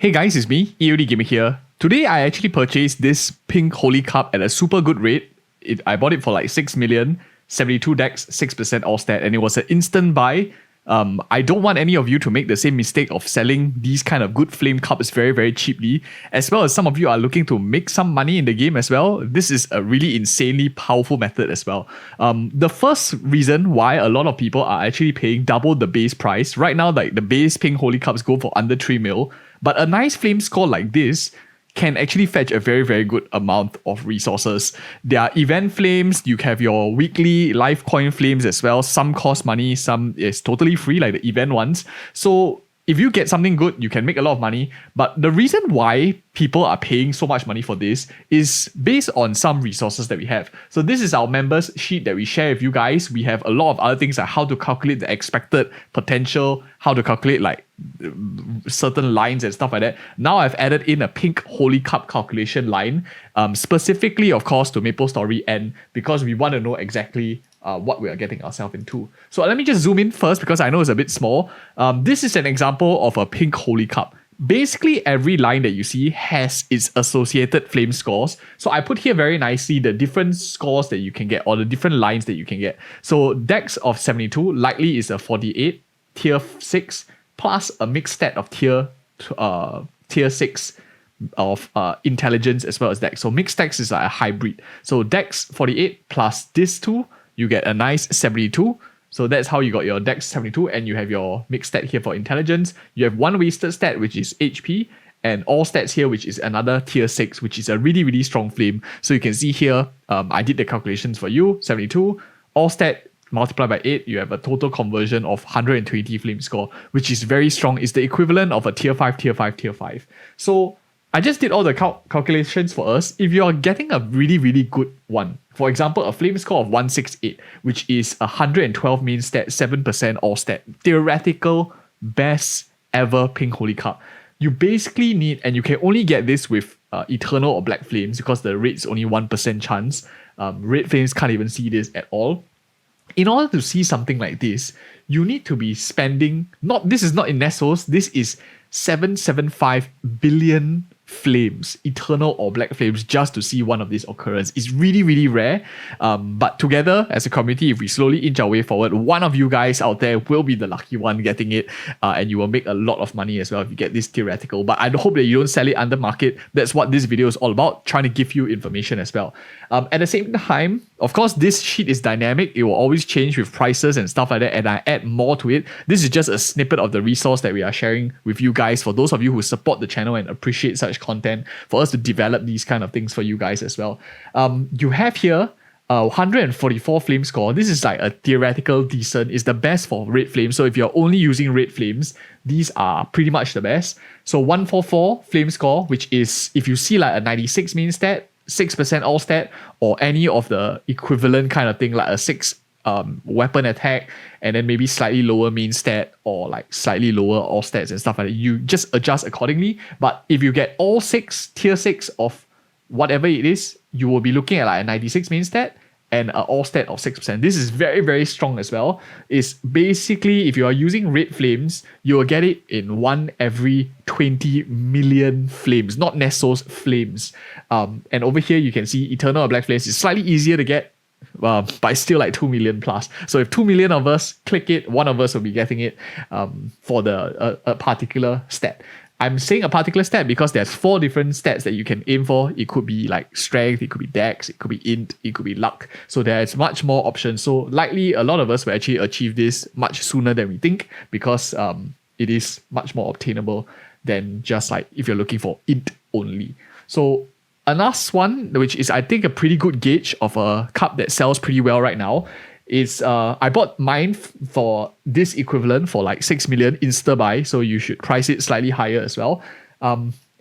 Hey guys, it's me, EODGamer here. Today I actually purchased this pink holy cup at a super good rate. I bought it for like 6 million, 72 decks, 6% all stat, and it was an instant buy. I don't want any of you to make the same mistake of selling these kind of good flame cups very, very cheaply, as well as some of you are looking to make some money in the game as well. This is a really insanely powerful method as well. The first reason why a lot of people are actually paying double the base price, right now like the base pink holy cups go for under 3 mil, but a nice flame score like this can actually fetch a very, very good amount of resources. There are event flames, you have your weekly live coin flames as well. Some cost money, some is totally free, like the event ones. So if you get something good, you can make a lot of money. But the reason why people are paying so much money for this is based on some resources that we have. So this is our members sheet that we share with you guys. We have a lot of other things like how to calculate the expected potential, how to calculate like certain lines and stuff like that. Now I've added in a pink holy cup calculation line, specifically of course to MaplestoryN, because we want to know exactly what we are getting ourselves into. So let me just zoom in first because I know it's a bit small. This is an example of a pink holy cup. Basically, every line that you see has its associated flame scores. So I put here very nicely the different scores that you can get or the different lines that you can get. So dex of 72 likely is a 48, tier 6, plus a mixed stat of tier 6 of intelligence as well as dex. So mixed dex is like a hybrid. So dex 48 plus this 2, you get a nice 72. So that's how you got your dex 72, and you have your mixed stat here for intelligence. You have one wasted stat, which is HP, and all stats here, which is another tier 6, which is a really, really strong flame. So you can see here, I did the calculations for you, 72, all stat multiplied by 8, you have a total conversion of 120 flame score, which is very strong. It's the equivalent of a tier 5, tier 5, tier 5. So I just did all the calculations for us. If you are getting a really, really good one, for example, a flame score of 168, which is 112 main stat, 7% all stat, theoretical best ever pink holy cup. You basically need, and you can only get this with eternal or black flames because the rate's only 1% chance. Red flames can't even see this at all. In order to see something like this, you need to be spending, this is not in Nesos, this is 775 billion flames, eternal or black flames, just to see one of these occurrence. It's really, really rare. But together as a community, if we slowly inch our way forward, one of you guys out there will be the lucky one getting it, and you will make a lot of money as well if you get this theoretical. But I hope that you don't sell it under market. That's what this video is all about, trying to give you information as well. At the same time, of course, this sheet is dynamic. It will always change with prices and stuff like that, and I add more to it. This is just a snippet of the resource that we are sharing with you guys for those of you who support the channel and appreciate such content, for us to develop these kind of things for you guys as well. You have here 144 flame score. This is like a theoretical decent. It's the best for red flames. So if you're only using red flames, these are pretty much the best. So 144 flame score, which is, if you see like a 96 main stat, 6% all stat, or any of the equivalent kind of thing, like a 6 weapon attack, and then maybe slightly lower main stat or like slightly lower all stats and stuff like that, you just adjust accordingly. But if you get all 6 tier 6 of whatever it is, you will be looking at like a 96 main stat and an all stat of 6%. This is very, very strong as well. It's basically, if you are using red flames, you will get it in 1 every 20 million flames, not Neso's flames. And over here you can see eternal or black flames is slightly easier to get, but it's still like 2 million plus. So if 2 million of us click it, one of us will be getting it for a particular stat. I'm saying a particular stat because there's 4 different stats that you can aim for. It could be like strength, it could be dex, it could be int, it could be luck. So there's much more options. So likely a lot of us will actually achieve this much sooner than we think, because it is much more obtainable than just like if you're looking for int only. So a last one, which is I think a pretty good gauge of a cup that sells pretty well right now, is I bought mine for this equivalent for like 6 million insta buy, so you should price it slightly higher as well.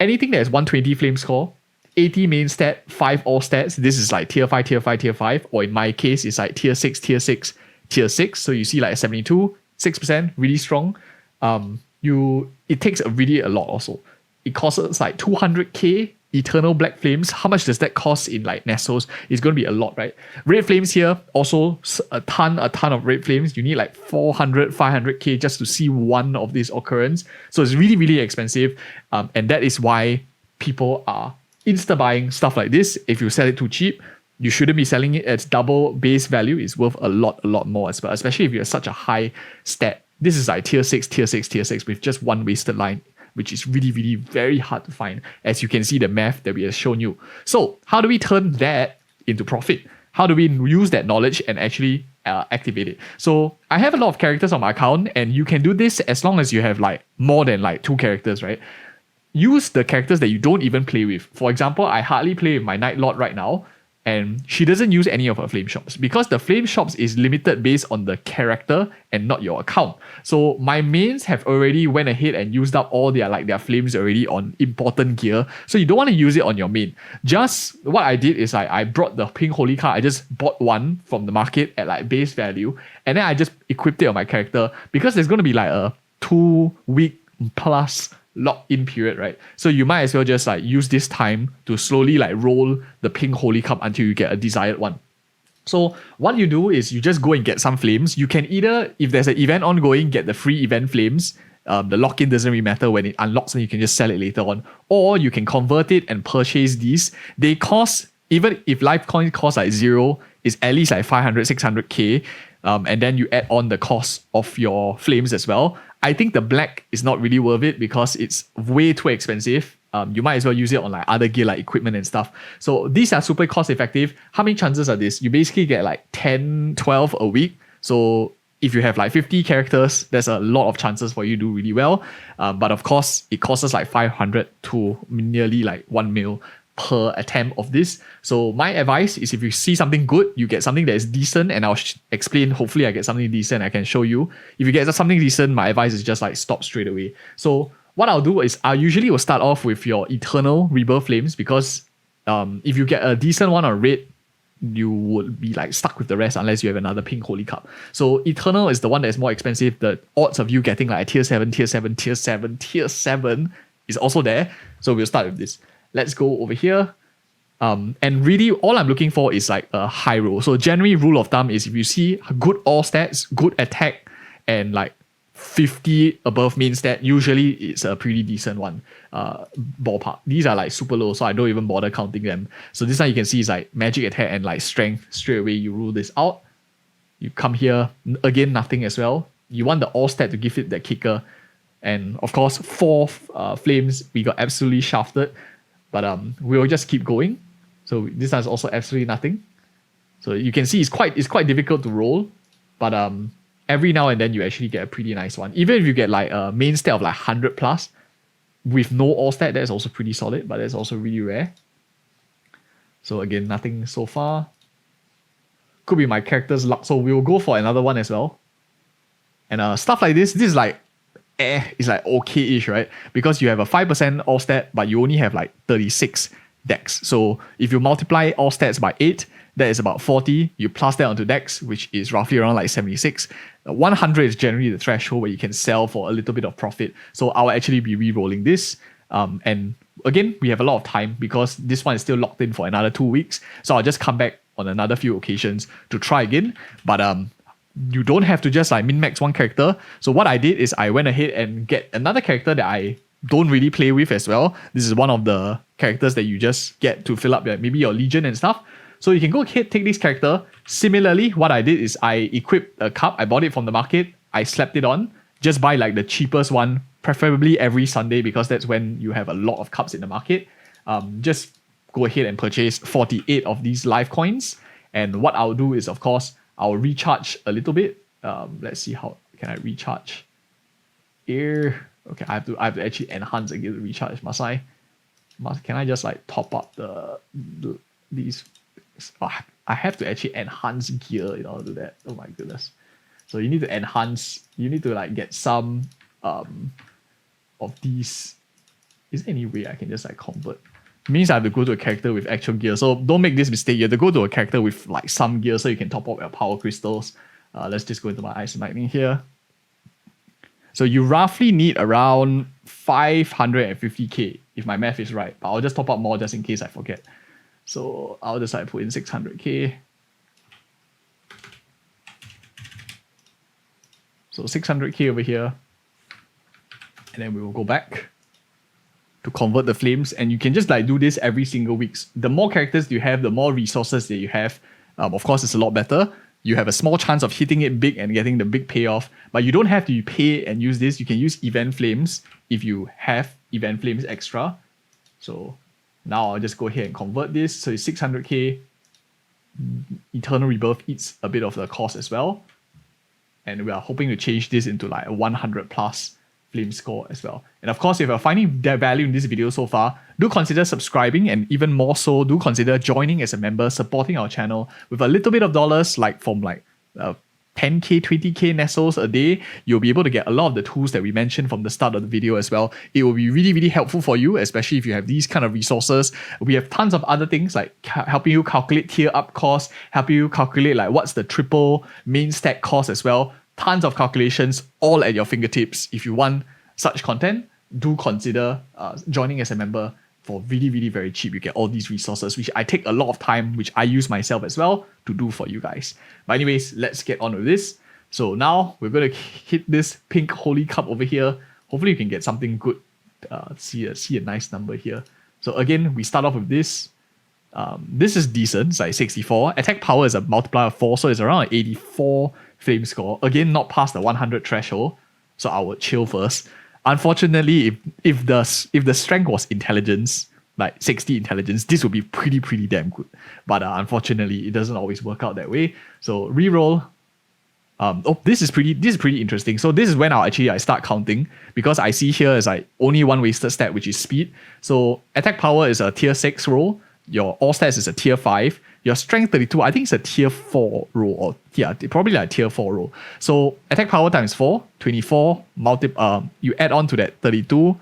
Anything that has 120 flame score, 80 main stat, 5 all stats, this is like tier 5, tier 5, tier 5, or in my case it's like tier 6, tier 6, tier 6. So you see like 72, 6%, really strong. It takes really a lot also. It costs like 200k Eternal Black Flames, how much does that cost in like Nesos? It's going to be a lot, right? Red Flames here, also a ton of Red Flames. You need like 400, 500k just to see one of these occurrence. So it's really, really expensive. And that is why people are insta-buying stuff like this. If you sell it too cheap, you shouldn't be selling it at double base value. It's worth a lot more as well, especially if you're such a high stat. This is like tier 6 with just one wasted line, which is really, really very hard to find, as you can see the math that we have shown you. So how do we turn that into profit? How do we use that knowledge and actually activate it? So I have a lot of characters on my account, and you can do this as long as you have like more than like 2 characters, right? Use the characters that you don't even play with. For example, I hardly play with my Night Lord right now, and she doesn't use any of her flame shops because the flame shops is limited based on the character and not your account. So my mains have already went ahead and used up all their flames already on important gear. So you don't want to use it on your main. Just what I did is I brought the pink holy card. I just bought one from the market at like base value, and then I just equipped it on my character because there's going to be like a 2-week plus lock-in period, right? So you might as well just like use this time to slowly like roll the pink holy cup until you get a desired one. So what you do is you just go and get some flames. You can either, if there's an event ongoing, get the free event flames. The lock-in doesn't really matter. When it unlocks, and you can just sell it later on. Or you can convert it and purchase these. They cost, even if life coin costs like 0, it's at least like 500, 600k. And then you add on the cost of your flames as well. I think the black is not really worth it because it's way too expensive. You might as well use it on like other gear like equipment and stuff. So these are super cost effective. How many chances are this? You basically get like 10, 12 a week. So if you have like 50 characters, there's a lot of chances for you to do really well. But of course, it costs us like 500 to nearly like 1 mil per attempt of this. So my advice is if you see something good, you get something that is decent, and I'll explain. Hopefully I get something decent I can show you. If you get something decent, my advice is just like stop straight away. So what I'll do is I usually will start off with your Eternal Rebirth Flames, because if you get a decent one on red, you would be like stuck with the rest unless you have another pink holy cup. So Eternal is the one that's more expensive. The odds of you getting like a tier 7 is also there. So we'll start with this. Let's go over here. And really all I'm looking for is like a high roll. So generally rule of thumb is if you see good all stats, good attack, and like 50 above main stat, usually it's a pretty decent one. Ballpark. These are like super low, so I don't even bother counting them. So this one you can see is like magic attack and like strength. Straight away you rule this out. You come here, again nothing as well. You want the all stat to give it that kicker. And of course 4 flames, we got absolutely shafted. But we'll just keep going. So this one is also absolutely nothing. So you can see it's quite difficult to roll. But every now and then you actually get a pretty nice one. Even if you get like a main stat of like 100 plus with no all stat, that's also pretty solid. But that's also really rare. So again, nothing so far. Could be my character's luck. So we'll go for another one as well. And stuff like this is like it's like okay-ish, right? Because you have a 5% all stat, but you only have like 36 dex. So if you multiply all stats by 8, that is about 40. You plus that onto dex, which is roughly around like 76. 100 is generally the threshold where you can sell for a little bit of profit. So I'll actually be re-rolling this. And again, we have a lot of time because this one is still locked in for another 2 weeks. So I'll just come back on another few occasions to try again. But you don't have to just like min-max one character. So what I did is I went ahead and get another character that I don't really play with as well. This is one of the characters that you just get to fill up maybe your legion and stuff. So you can go ahead, take this character. Similarly, what I did is I equipped a cup. I bought it from the market. I slapped it on. Just buy like the cheapest one, preferably every Sunday, because that's when you have a lot of cups in the market. Just go ahead and purchase 48 of these live coins. And what I'll do is, of course, I'll recharge a little bit. Let's see how can I recharge. Here, okay, I have to actually enhance again the recharge. Must I? Can I just like top up these? Oh, I have to actually enhance gear in order to do that. Oh my goodness! So you need to enhance. You need to like get some of these. Is there any way I can just like convert? It means I have to go to a character with actual gear. So don't make this mistake. You have to go to a character with like some gear so you can top up your power crystals. Let's just go into my Ice and Lightning here. So you roughly need around 550k if my math is right. But I'll just top up more just in case I forget. So I'll just put in 600k. So 600k over here. And then we will go back to convert the flames. And you can just do this every single week. The more characters you have, the more resources that you have. Of course, it's a lot better. You have a small chance of hitting it big and getting the big payoff. But you don't have to pay and use this. You can use event flames if you have event flames extra. So now I'll just go ahead and convert this. So it's 600k. Eternal Rebirth eats a bit of the cost as well. And we are hoping to change this into a 100 plus flame score as well. And of course, if you're finding the value in this video so far, do consider subscribing, and even more so, do consider joining as a member, supporting our channel with a little bit of dollars, from 10k, 20k Nesos a day. You'll be able to get a lot of the tools that we mentioned from the start of the video as well. It will be really, really helpful for you, especially if you have these kind of resources. We have tons of other things like helping you calculate tier up costs, helping you calculate what's the triple main stack cost as well. Tons of calculations all at your fingertips. If you want such content, do consider joining as a member for really, really very cheap. You get all these resources, which I take a lot of time, which I use myself as well to do for you guys. But anyways, let's get on with this. So now we're going to hit this pink holy cup over here. Hopefully you can get something good. See a nice number here. So again, we start off with this. This is decent. It's 64. Attack power is a multiplier of 4, so it's around 84 flame score. Again, not past the 100 threshold. So I would chill first. Unfortunately, if the strength was intelligence, 60 intelligence, this would be pretty damn good. But unfortunately, it doesn't always work out that way. So reroll. This is pretty interesting. So this is when I start counting, because I see here is only one wasted stat, which is speed. So attack power is a tier 6 roll. Your all stats is a tier 5. Your strength 32, I think it's a tier 4 roll, or probably a tier 4 roll. So attack power times 4, 24, you add on to that 32,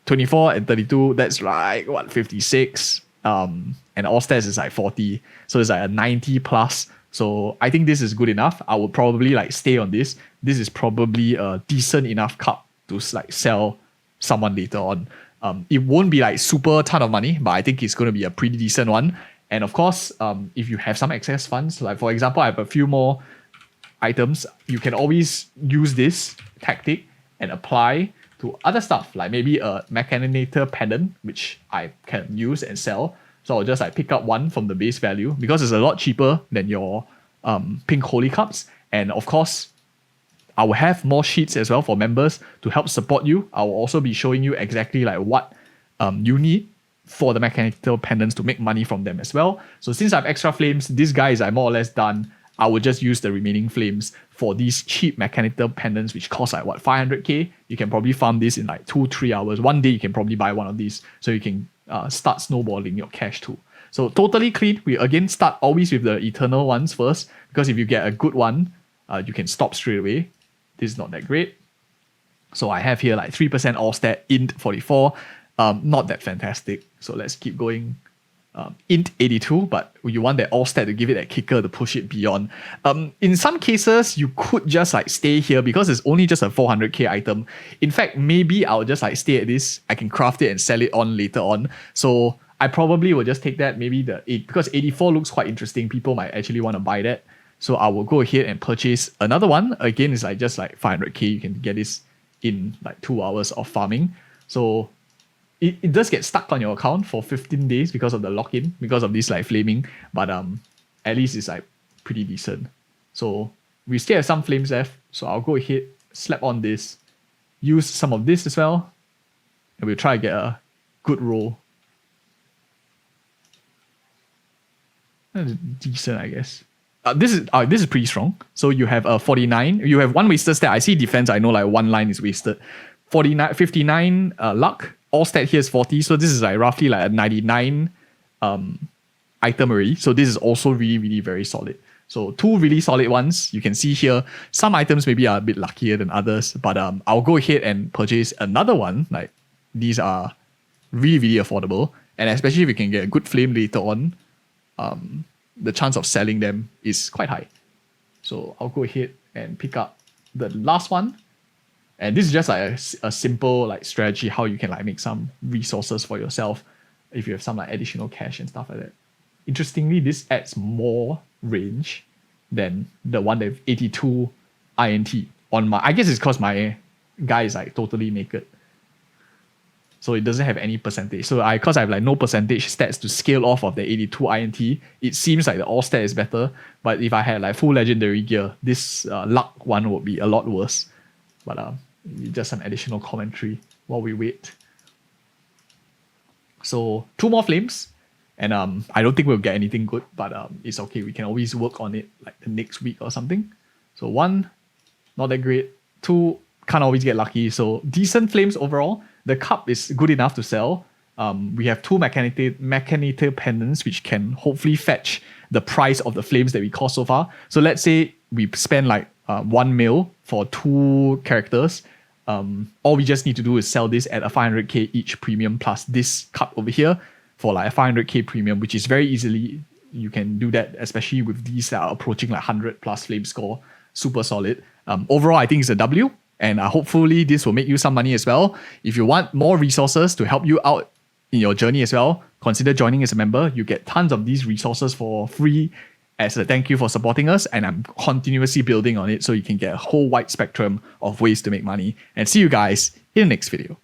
24 and 32, that's 56. And all stats is 40. So it's a 90 plus. So I think this is good enough. I would probably stay on this. This is probably a decent enough cup to sell someone later on. It won't be super ton of money, but I think it's going to be a pretty decent one. And of course, if you have some excess funds, for example, I have a few more items, you can always use this tactic and apply to other stuff, like maybe a Machinator pendant, which I can use and sell. So I'll just pick up one from the base value, because it's a lot cheaper than your pink holy cups. And of course, I will have more sheets as well for members to help support you. I will also be showing you exactly what you need for the mechanical pendants to make money from them as well. So since I have extra flames, these guys are more or less done. I will just use the remaining flames for these cheap mechanical pendants, which cost 500k. You can probably farm this in 2-3 hours. One day you can probably buy one of these, so you can start snowballing your cash too. So totally clean. We again start always with the eternal ones first, because if you get a good one, you can stop straight away. This is not that great. So I have here 3% all stat, int 44. Not that fantastic. So let's keep going. Int 82, but you want that all stat to give it that kicker to push it beyond. In some cases, you could just stay here, because it's only just a 400k item. In fact, maybe I'll just stay at this. I can craft it and sell it on later on. So I probably will just take that. Maybe because 84 looks quite interesting. People might actually want to buy that. So I will go ahead and purchase another one. Again, it's just 500k. You can get this in 2 hours of farming. So it does get stuck on your account for 15 days because of the lock-in, because of this flaming. But at least it's pretty decent. So we still have some flames left. So I'll go ahead, slap on this, use some of this as well, and we'll try to get a good roll. Decent, I guess. This is pretty strong. So you have a 49. You have one wasted stat. I see defense. I know one line is wasted. 59 luck. All stat here is 40. So this is roughly a 99 item already. So this is also really, really very solid. So two really solid ones. You can see here, some items maybe are a bit luckier than others, but I'll go ahead and purchase another one. These are really, really affordable. And especially if you can get a good flame later on, the chance of selling them is quite high. So I'll go ahead and pick up the last one. And this is just like a simple like strategy how you can like make some resources for yourself if you have some like additional cash and stuff like that. Interestingly, this adds more range than the one that 82 INT on my. I guess it's because my guy is like totally naked, so it doesn't have any percentage. So because I have like no percentage stats to scale off of the 82 INT, it seems like the all stat is better. But if I had like full legendary gear, this luck one would be a lot worse. But just some additional commentary while we wait. So 2 more flames, and I don't think we'll get anything good, but it's okay. We can always work on it like the next week or something. So 1, not that great. 2, can't always get lucky. So decent flames overall. The cup is good enough to sell. We have 2 mechanical pendants, which can hopefully fetch the price of the flames that we cost so far. So let's say we spend like 1 mil for 2 characters. All we just need to do is sell this at a 500k each premium plus this cup over here for like a 500k premium, which is very easily, you can do that, especially with these that are approaching like 100 plus flame score. Super solid. Overall, I think it's a W. And hopefully this will make you some money as well. If you want more resources to help you out in your journey as well, consider joining as a member. You get tons of these resources for free as a thank you for supporting us. And I'm continuously building on it so you can get a whole wide spectrum of ways to make money. And see you guys in the next video.